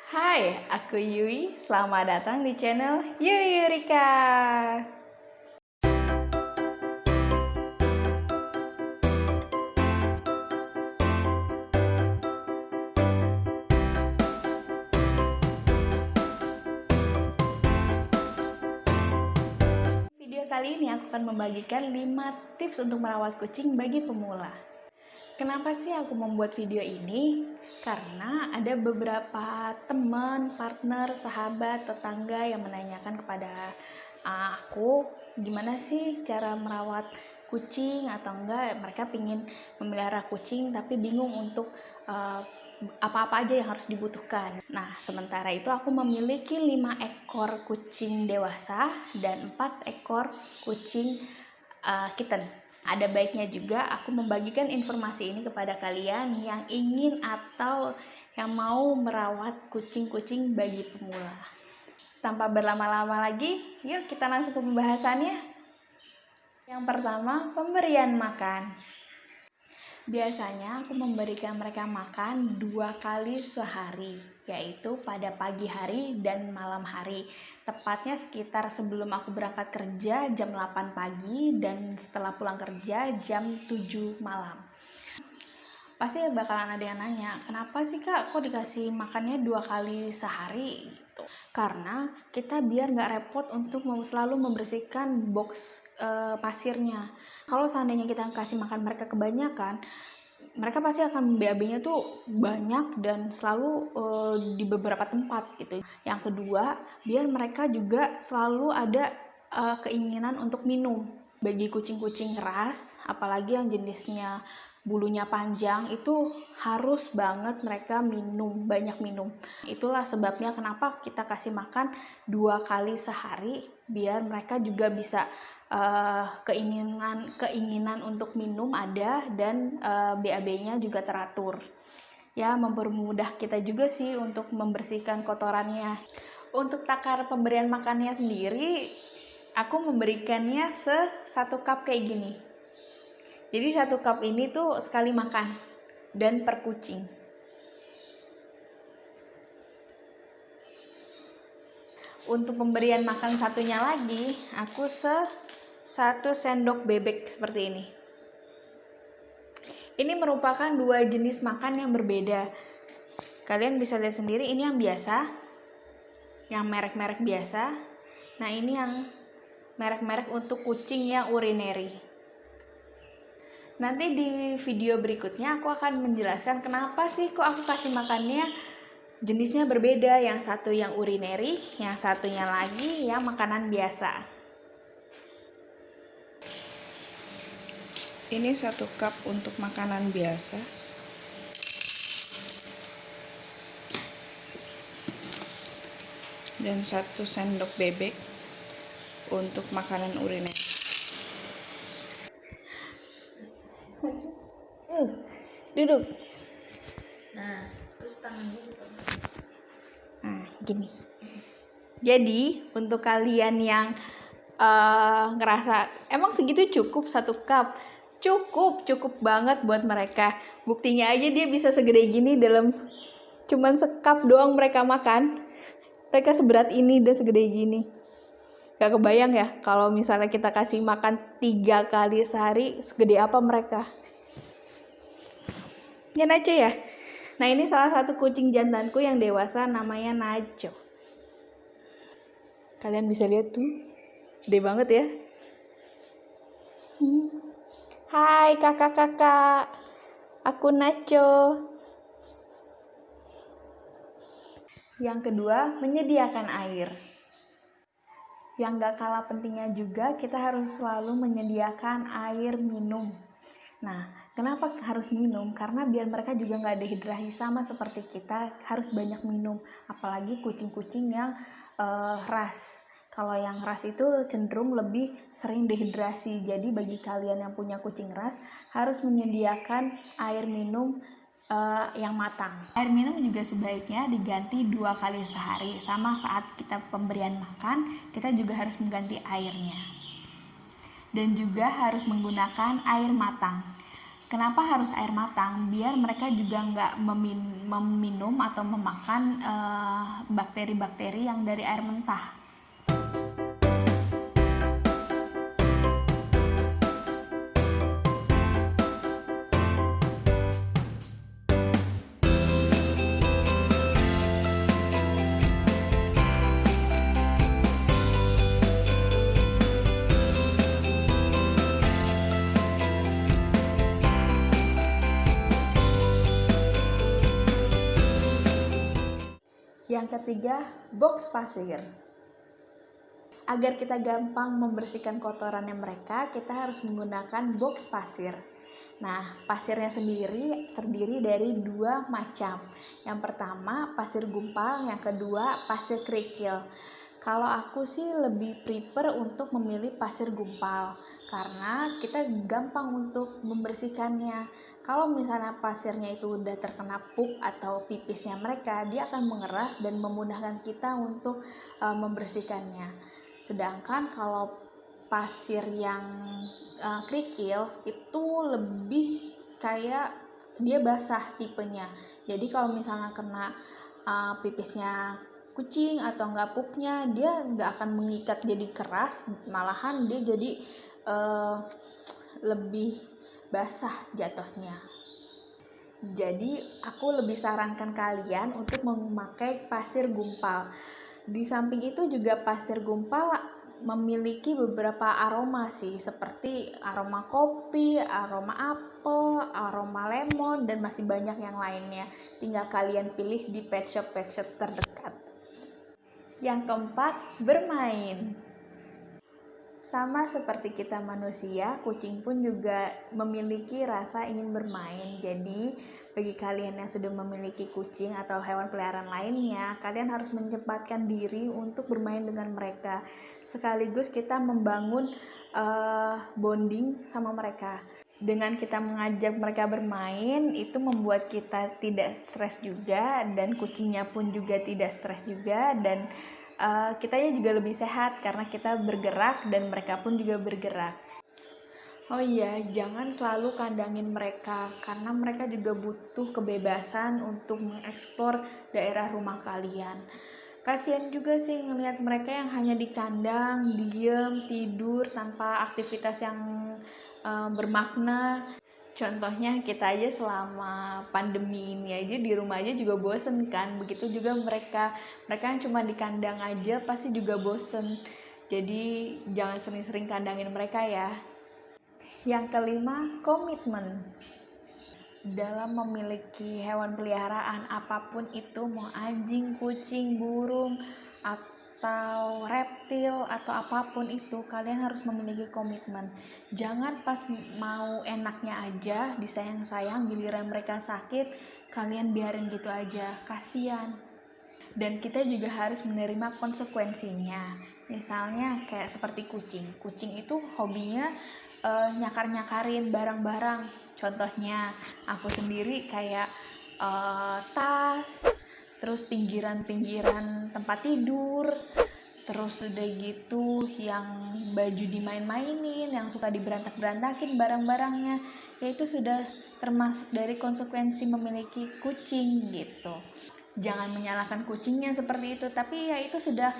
Hai, aku Yui. Selamat datang di channel Yui Yurika. Video kali ini aku akan membagikan 5 tips untuk merawat kucing bagi pemula. Kenapa sih aku membuat video ini? Karena ada beberapa teman, partner, sahabat, tetangga yang menanyakan kepada aku gimana sih cara merawat kucing atau enggak, mereka ingin memelihara kucing tapi bingung untuk apa-apa aja yang harus dibutuhkan. Nah, sementara itu aku memiliki 5 ekor kucing dewasa dan 4 ekor kucing kitten. Ada baiknya juga aku membagikan informasi ini kepada kalian yang ingin atau yang mau merawat kucing-kucing bagi pemula. Tanpa berlama-lama lagi, yuk kita langsung ke pembahasannya. Yang pertama, pemberian makan. Biasanya aku memberikan mereka makan 2 kali sehari, yaitu pada pagi hari dan malam hari. Tepatnya sekitar sebelum aku berangkat kerja jam 8 pagi dan setelah pulang kerja jam 7 malam. Pasti bakalan ada yang nanya, kenapa sih kak kok dikasih makannya 2 kali sehari gitu? Karena kita biar nggak repot untuk selalu membersihkan box pasirnya. Kalau seandainya kita kasih makan mereka kebanyakan, mereka pasti akan BAB-nya tuh banyak dan selalu di beberapa tempat gitu. Yang kedua, biar mereka juga selalu ada keinginan untuk minum. Bagi kucing-kucing ras, apalagi yang jenisnya bulunya panjang, itu harus banget mereka minum, banyak minum. Itulah sebabnya kenapa kita kasih makan 2 kali sehari, biar mereka juga bisa keinginan untuk minum ada dan BAB-nya juga teratur. Ya, mempermudah kita juga sih untuk membersihkan kotorannya. Untuk takar pemberian makannya sendiri, aku memberikannya 1 cup kayak gini. Jadi 1 cup ini tuh sekali makan dan per kucing. Untuk pemberian makan satunya lagi, aku 1 sendok bebek seperti ini. Ini merupakan 2 jenis makan yang berbeda. Kalian bisa lihat sendiri, ini yang biasa, yang merek-merek biasa. Nah, ini yang merek-merek untuk kucing yang urinary. Nanti di video berikutnya aku akan menjelaskan kenapa sih kok aku kasih makannya jenisnya berbeda. Yang satu yang urinary, yang satunya lagi yang makanan biasa. Ini 1 cup untuk makanan biasa. Dan 1 sendok bebek untuk makanan uriner. Duduk. Nah, terus tangan dulu. Nah, gini. Jadi, untuk kalian yang ngerasa emang segitu cukup 1 cup, cukup banget buat mereka. Buktinya aja dia bisa segede gini dalam cuman sekap doang mereka makan. Mereka seberat ini dan segede gini. Gak kebayang ya kalau misalnya kita kasih makan 3 kali sehari, segede apa mereka. Ya Nacho ya. Nah, ini salah satu kucing jantanku yang dewasa, namanya Nacho. Kalian bisa lihat tuh, gede banget ya. Hai kakak-kakak, aku Nacho. Yang kedua, menyediakan air. Yang gak kalah pentingnya juga, kita harus selalu menyediakan air minum. Nah, kenapa harus minum? Karena biar mereka juga gak dehidrasi, sama seperti kita harus banyak minum. Apalagi kucing-kucing yang ras. Kalau yang ras itu cenderung lebih sering dehidrasi. Jadi bagi kalian yang punya kucing ras, harus menyediakan air minum yang matang. Air minum juga sebaiknya diganti 2 kali sehari. Sama saat kita pemberian makan, kita juga harus mengganti airnya. Dan juga harus menggunakan air matang. Kenapa harus air matang? Biar mereka juga nggak meminum atau memakan bakteri-bakteri yang dari air mentah. Yang ketiga, box pasir. Agar kita gampang membersihkan kotorannya mereka, kita harus menggunakan box pasir. Nah, pasirnya sendiri terdiri dari 2 macam. Yang pertama, pasir gumpal, yang kedua, pasir kerikil. Kalau aku sih lebih prefer untuk memilih pasir gumpal, karena kita gampang untuk membersihkannya. Kalau misalnya pasirnya itu udah terkena pup atau pipisnya mereka, dia akan mengeras dan memudahkan kita untuk membersihkannya. Sedangkan kalau pasir yang kerikil itu lebih kayak dia basah tipenya. Jadi kalau misalnya kena pipisnya kucing atau enggak pupnya, dia enggak akan mengikat jadi keras, malahan dia jadi lebih basah jatuhnya. Jadi aku lebih sarankan kalian untuk memakai pasir gumpal. Di samping itu juga pasir gumpal memiliki beberapa aroma sih, seperti aroma kopi, aroma apel, aroma lemon, dan masih banyak yang lainnya. Tinggal kalian pilih di pet shop terdekat. Yang keempat, bermain. Sama seperti kita manusia, kucing pun juga memiliki rasa ingin bermain. Jadi, bagi kalian yang sudah memiliki kucing atau hewan peliharaan lainnya, kalian harus menyempatkan diri untuk bermain dengan mereka. Sekaligus kita membangun bonding sama mereka. Dengan kita mengajak mereka bermain, itu membuat kita tidak stres juga, dan kucingnya pun juga tidak stres juga, dan kitanya juga lebih sehat karena kita bergerak dan mereka pun juga bergerak. Oh iya, jangan selalu kandangin mereka karena mereka juga butuh kebebasan untuk mengeksplor daerah rumah kalian. Kasian juga sih ngelihat mereka yang hanya di kandang, diem, tidur tanpa aktivitas yang bermakna. Contohnya kita aja selama pandemi ini aja di rumah aja juga bosen kan. Begitu juga mereka yang cuma di kandang aja pasti juga bosen. Jadi jangan sering-sering kandangin mereka ya. Yang kelima, komitmen. Dalam memiliki hewan peliharaan apapun itu, mau anjing, kucing, burung, atau reptil atau apapun itu, kalian harus memiliki komitmen. Jangan pas mau enaknya aja disayang-sayang, giliran mereka sakit kalian biarin gitu aja, kasihan. Dan kita juga harus menerima konsekuensinya. Misalnya kayak seperti kucing itu hobinya nyakar-nyakarin barang-barang. Contohnya aku sendiri kayak tas, terus pinggiran-pinggiran tempat tidur, terus udah gitu yang baju dimain-mainin, yang suka diberantak-berantakin barang-barangnya, ya itu sudah termasuk dari konsekuensi memiliki kucing gitu. Jangan menyalahkan kucingnya seperti itu, tapi ya itu sudah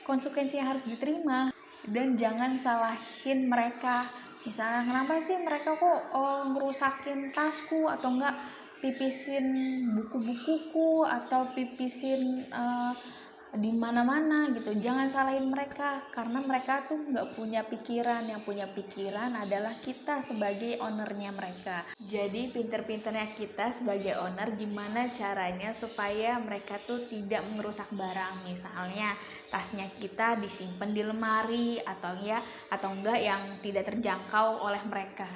konsekuensi yang harus diterima. Dan jangan salahin mereka, misalnya kenapa sih mereka kok ngerusakin tasku, atau enggak pipisin buku-bukuku, atau pipisin di mana-mana gitu. Jangan salahin mereka karena mereka tuh nggak punya pikiran. Yang punya pikiran adalah kita sebagai ownernya mereka. Jadi pinter-pinternya kita sebagai owner gimana caranya supaya mereka tuh tidak merusak barang. Misalnya tasnya kita disimpan di lemari atau enggak yang tidak terjangkau oleh mereka.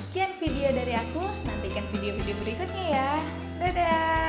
Sekian video dari aku, nantikan video-video berikutnya ya. Dadah.